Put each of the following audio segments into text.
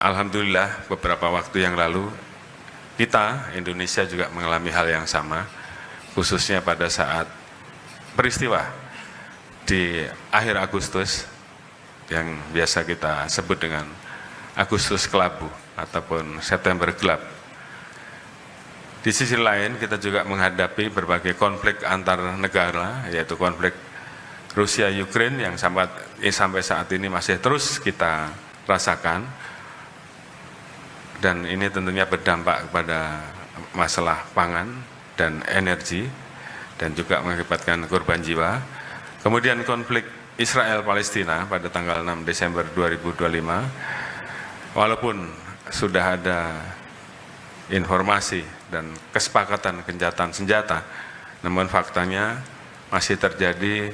Alhamdulillah beberapa waktu yang lalu kita Indonesia juga mengalami hal yang sama, khususnya pada saat peristiwa di akhir Agustus yang biasa kita sebut dengan Agustus Kelabu ataupun September Gelap. Di sisi lain kita juga menghadapi berbagai konflik antar negara, yaitu konflik Rusia-Ukraine yang sampai saat ini masih terus kita rasakan. Dan ini tentunya berdampak kepada masalah pangan dan energi dan juga mengakibatkan korban jiwa. Kemudian konflik Israel-Palestina pada tanggal 6 Desember 2025, walaupun sudah ada informasi dan kesepakatan gencatan senjata, namun faktanya masih terjadi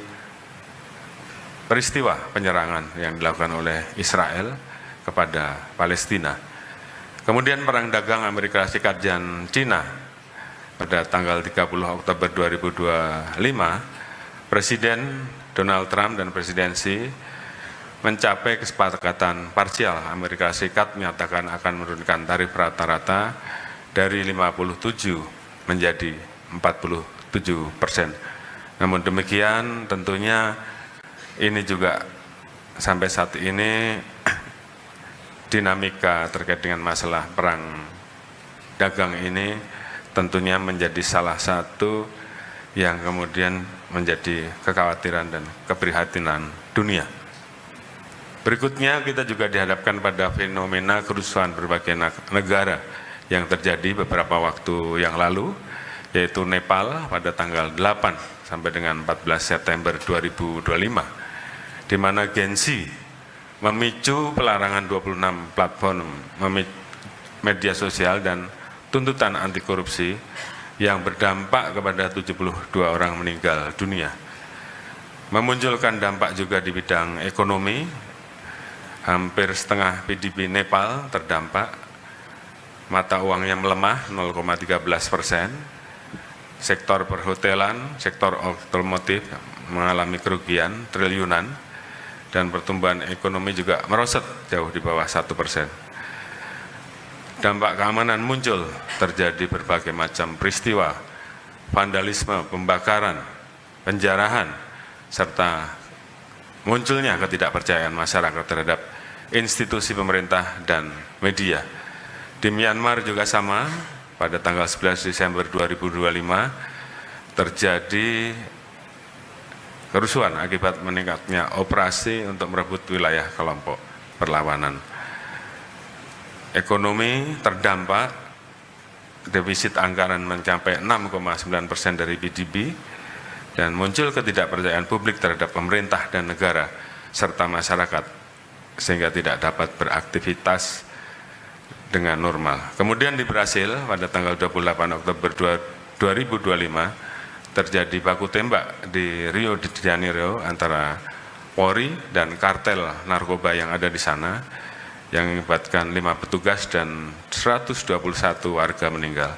peristiwa penyerangan yang dilakukan oleh Israel kepada Palestina. Kemudian perang dagang Amerika Serikat dan Cina pada tanggal 30 Oktober 2025, Presiden Donald Trump dan presidensi mencapai kesepakatan parsial. Amerika Serikat menyatakan akan menurunkan tarif rata-rata dari 57 menjadi 47%. Namun demikian tentunya ini juga sampai saat ini dinamika terkait dengan masalah perang dagang ini tentunya menjadi salah satu yang kemudian menjadi kekhawatiran dan keprihatinan dunia. Berikutnya kita juga dihadapkan pada fenomena kerusuhan berbagai negara yang terjadi beberapa waktu yang lalu, yaitu Nepal pada tanggal 8 sampai dengan 14 September 2025, di mana Gen Z memicu pelarangan 26 platform media sosial dan tuntutan anti korupsi yang berdampak kepada 72 orang meninggal dunia. Memunculkan dampak juga di bidang ekonomi, hampir setengah PDB Nepal terdampak, mata uangnya melemah 0,13%, sektor perhotelan, sektor otomotif mengalami kerugian triliunan, dan pertumbuhan ekonomi juga merosot jauh di bawah 1%. Dampak keamanan muncul, terjadi berbagai macam peristiwa, vandalisme, pembakaran, penjarahan, serta munculnya ketidakpercayaan masyarakat terhadap institusi pemerintah dan media. Di Myanmar juga sama, pada tanggal 11 Desember 2025 terjadi kerusuhan akibat meningkatnya operasi untuk merebut wilayah kelompok perlawanan. Ekonomi terdampak, defisit anggaran mencapai 6,9% dari PDB, dan muncul ketidakpercayaan publik terhadap pemerintah dan negara serta masyarakat, sehingga tidak dapat beraktivitas dengan normal. Kemudian di Brasil pada tanggal 28 Oktober 2025, terjadi baku tembak di Rio de Janeiro antara Polri dan kartel narkoba yang ada di sana, yang mengakibatkan 5 petugas dan 121 warga meninggal.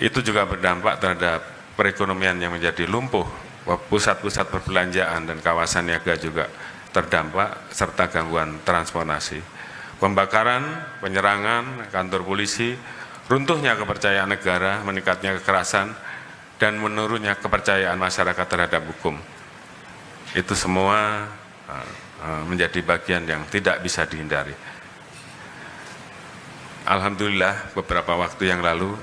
Itu juga berdampak terhadap perekonomian yang menjadi lumpuh, pusat-pusat perbelanjaan dan kawasan niaga juga terdampak, serta gangguan transportasi. Pembakaran, penyerangan kantor polisi, runtuhnya kepercayaan negara, meningkatnya kekerasan, dan menurunnya kepercayaan masyarakat terhadap hukum. Itu semua menjadi bagian yang tidak bisa dihindari. Alhamdulillah beberapa waktu yang lalu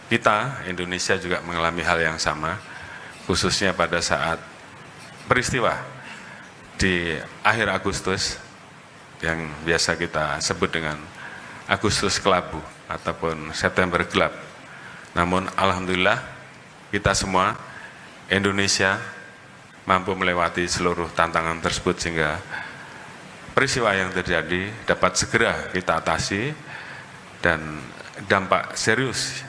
kita Indonesia juga mengalami hal yang sama, khususnya pada saat peristiwa di akhir Agustus yang biasa kita sebut dengan Agustus Kelabu ataupun September Gelap. Namun alhamdulillah kita semua Indonesia mampu melewati seluruh tantangan tersebut, sehingga peristiwa yang terjadi dapat segera kita atasi dan dampak serius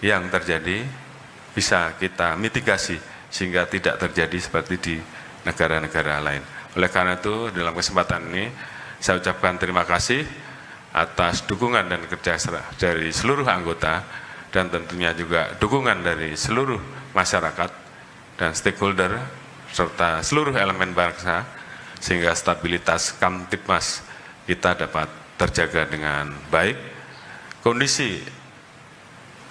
yang terjadi bisa kita mitigasi sehingga tidak terjadi seperti di negara-negara lain. Oleh karena itu dalam kesempatan ini saya ucapkan terima kasih atas dukungan dan kerja dari seluruh anggota, dan tentunya juga dukungan dari seluruh masyarakat dan stakeholder serta seluruh elemen bangsa, sehingga stabilitas Kamtipmas kita dapat terjaga dengan baik, kondisi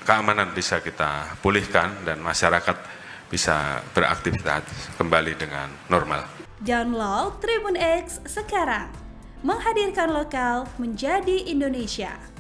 keamanan bisa kita pulihkan dan masyarakat bisa beraktivitas kembali dengan normal. Download Tribun X sekarang, menghadirkan lokal menjadi Indonesia.